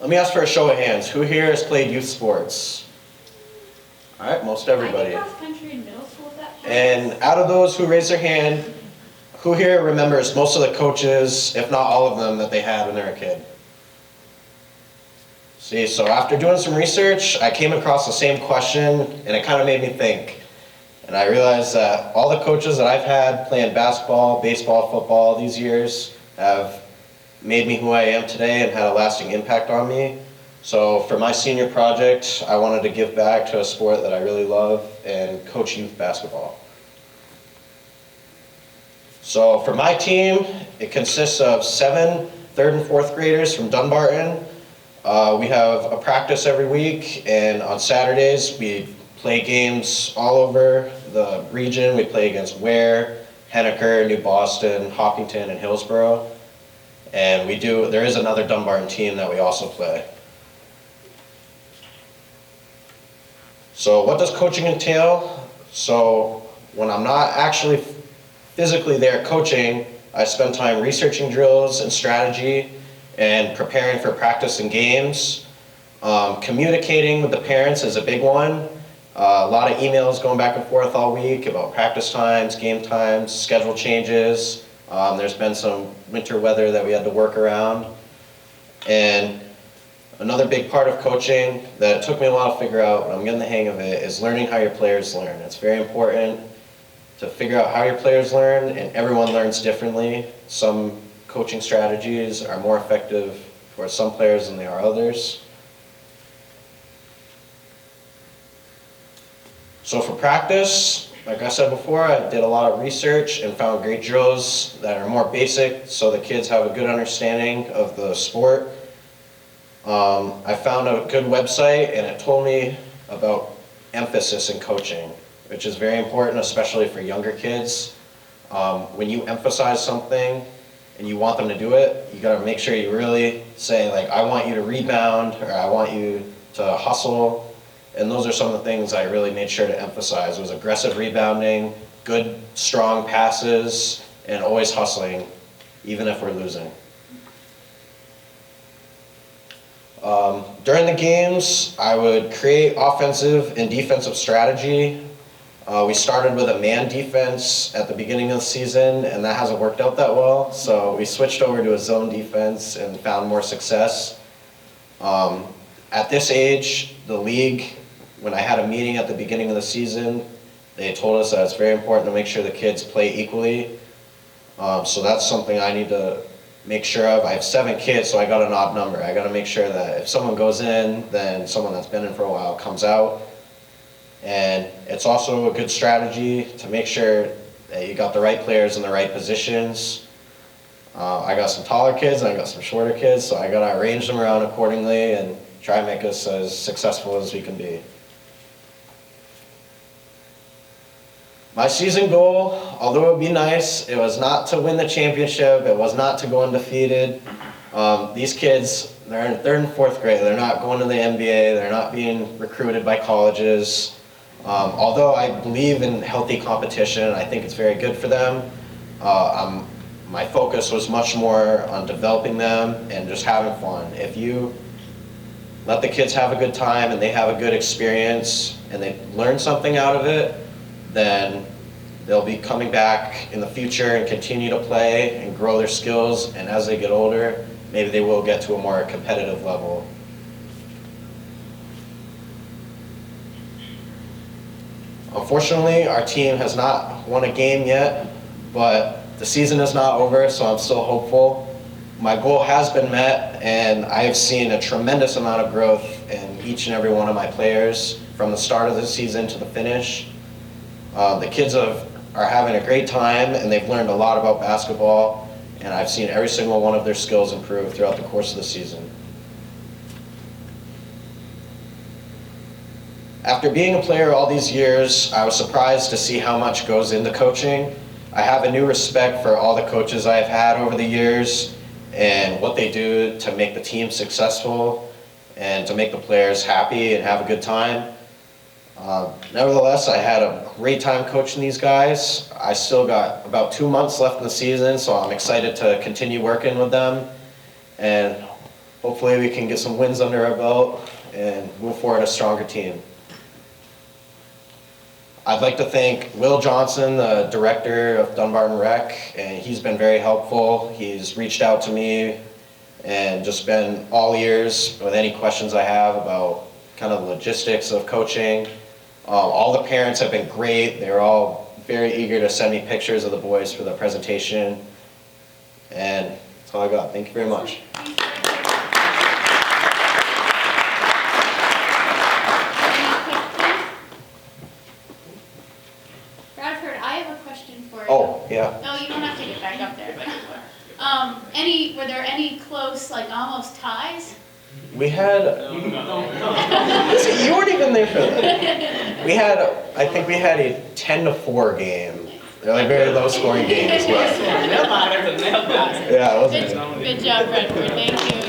Let me ask for a show of hands. Who here has played youth sports? All right, most everybody. I did cross country in middle school at that point. And out of those who raised their hand, who here remembers most of the coaches, if not all of them, that they had when they were a kid? See, so after doing some research, I came across the same question, and it kind of made me think. And I realized that all the coaches that I've had playing basketball, baseball, football these years have made me who I am today and had a lasting impact on me. So for my senior project, I wanted to give back to a sport that I really love and coach youth basketball. So for my team, it consists of 7 third and fourth graders from Dunbarton. We have a practice every week, and on Saturdays we play games all over the region. We play against Ware, Henniker, New Boston, Hopkinton, and Hillsborough. And there is another Dunbarton team that we also play. So what does coaching entail? So when I'm not actually physically there coaching, I spend time researching drills and strategy and preparing for practice and games. Communicating with the parents is a big one. A lot of emails going back and forth all week about practice times, game times, schedule changes. There's been some winter weather that we had to work around. And another big part of coaching that it took me a while to figure out, but I'm getting the hang of it, is learning how your players learn. It's very important to figure out how your players learn, and everyone learns differently. Some coaching strategies are more effective for some players than they are others. So for practice, like I said before, I did a lot of research and found great drills that are more basic so the kids have a good understanding of the sport. I found a good website, and it told me about emphasis in coaching, which is very important, especially for younger kids. When you emphasize something and you want them to do it, you gotta make sure you really say, like, I want you to rebound, or I want you to hustle. And those are some of the things I really made sure to emphasize, was aggressive rebounding, good, strong passes, and always hustling, even if we're losing. During the games, I would create offensive and defensive strategy. We started with a man defense at the beginning of the season, and that hasn't worked out that well. So we switched over to a zone defense and found more success. At this age, the league, when I had a meeting at the beginning of the season, they told us that it's very important to make sure the kids play equally. So that's something I need to make sure of. I have 7 kids, so I got an odd number. I got to make sure that if someone goes in, then someone that's been in for a while comes out. And it's also a good strategy to make sure that you got the right players in the right positions. I got some taller kids and I got some shorter kids, so I got to arrange them around accordingly and try and make us as successful as we can be. My season goal, although it would be nice, it was not to win the championship, it was not to go undefeated. These kids, they're in 3rd and 4th grade, they're not going to the NBA, they're not being recruited by colleges. Although I believe in healthy competition, I think it's very good for them. My focus was much more on developing them and just having fun. If you let the kids have a good time and they have a good experience and they learn something out of it, then they'll be coming back in the future and continue to play and grow their skills, and as they get older, maybe they will get to a more competitive level. Unfortunately, our team has not won a game yet, but the season is not over, so I'm still hopeful. My goal has been met, and I have seen a tremendous amount of growth in each and every one of my players from the start of the season to the finish. The kids are having a great time, and they've learned a lot about basketball, and I've seen every single one of their skills improve throughout the course of the season. After being a player all these years, I was surprised to see how much goes into coaching. I have a new respect for all the coaches I've had over the years and what they do to make the team successful and to make the players happy and have a good time. Nevertheless, I had a great time coaching these guys. I still got about 2 months left in the season, so I'm excited to continue working with them and hopefully hopefully we can get some wins under our belt and move forward a stronger team. I'd like to thank Will Johnson, the director of Dunbarton Rec, and he's been very helpful. He's reached out to me and just been all ears with any questions I have about kind of logistics of coaching. All the parents have been great. They're all very eager to send me pictures of the boys for the presentation. And that's all I got. Thank you very much. Bradford, I have a question for you. Oh, yeah. No, you don't have to get back up there. But, were there any close, like almost ties? We had, listen, you weren't even there for that. We had, I think we had a 10-4 game. They're like very low scoring games, but yeah, it wasn't. Good job, Bradford. Thank you.